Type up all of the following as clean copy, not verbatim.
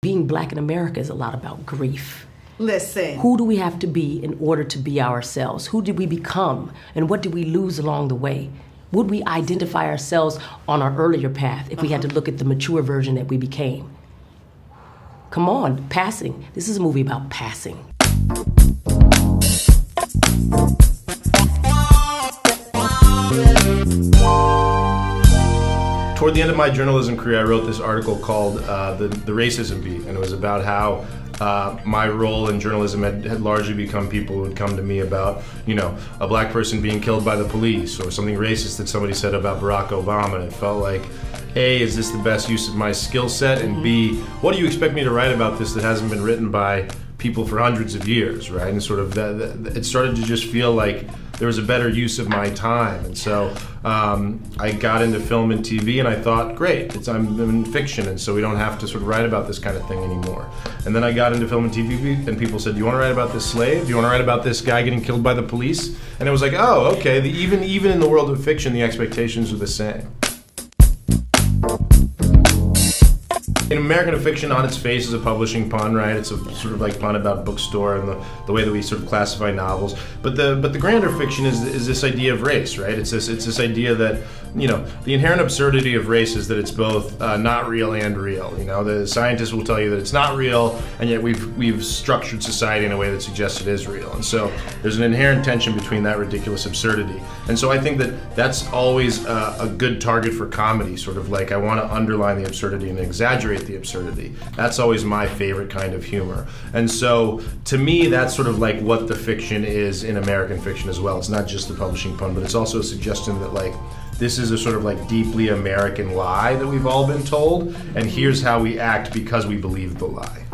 Being black in America is a lot about grief. Listen. Who do we have to be in order to be ourselves? Who did we become? And what did we lose along the way? Would we identify ourselves on our earlier path if we had to look at the mature version that we became? Come on, passing. This is a movie about passing. Toward the end of my journalism career, I wrote this article called the Racism Beat, and it was about how my role in journalism had largely become people who would come to me about, a black person being killed by the police or something racist that somebody said about Barack Obama. And it felt like, A, is this the best use of my skill set? And B, what do you expect me to write about this that hasn't been written by people for hundreds of years, right? And sort of it started to just feel like there was a better use of my time. And so I got into film and TV, and I thought, great, I'm in fiction, and so we don't have to sort of write about this kind of thing anymore. And then I got into film and TV, and people said, do you want to write about this slave? Do you want to write about this guy getting killed by the police? And it was like, oh, okay, even in the world of fiction, the expectations are the same. In American fiction, on its face, is a publishing pun, right? It's a sort of like pun about bookstore and the way that we sort of classify novels. But the grander fiction is this idea of race, right? It's this idea that, the inherent absurdity of race is that it's both not real and real. The scientists will tell you that it's not real, and yet we've structured society in a way that suggests it is real. And so there's an inherent tension between that ridiculous absurdity. And so I think that that's always a good target for comedy, sort of like I want to underline the absurdity and exaggerate the absurdity. That's always my favorite kind of humor. And so to me, that's sort of like what the fiction is in American fiction as well. It's not just the publishing pun, but it's also a suggestion that like this is a sort of like deeply American lie that we've all been told, and here's how we act because we believe the lie.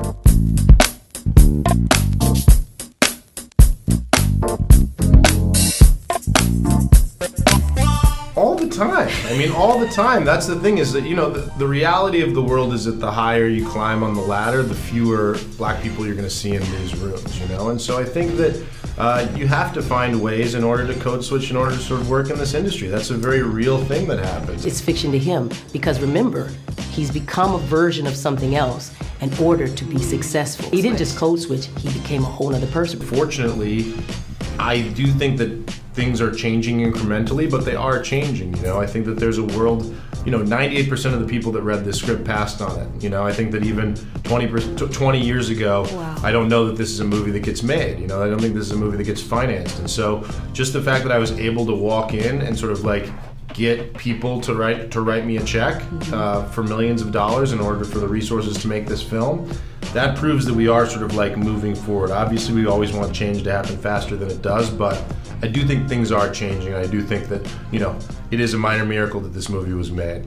All the time. I mean, all the time. That's the thing, is that, the reality of the world is that the higher you climb on the ladder, the fewer black people you're going to see in these rooms, And so I think that you have to find ways in order to code switch, in order to sort of work in this industry. That's a very real thing that happens. It's fiction to him because, remember, he's become a version of something else in order to be successful. He didn't just code switch, he became a whole other person. Fortunately, I do think that things are changing incrementally, but they are changing. I think that there's a world, 98% of the people that read this script passed on it. I think that even 20 years ago, wow. I don't know that this is a movie that gets made. I don't think this is a movie that gets financed. And so just the fact that I was able to walk in and sort of like get people to write me a check for millions of dollars in order for the resources to make this film, that proves that we are sort of like moving forward. Obviously, we always want change to happen faster than it does, but I do think things are changing. I do think that, it is a minor miracle that this movie was made.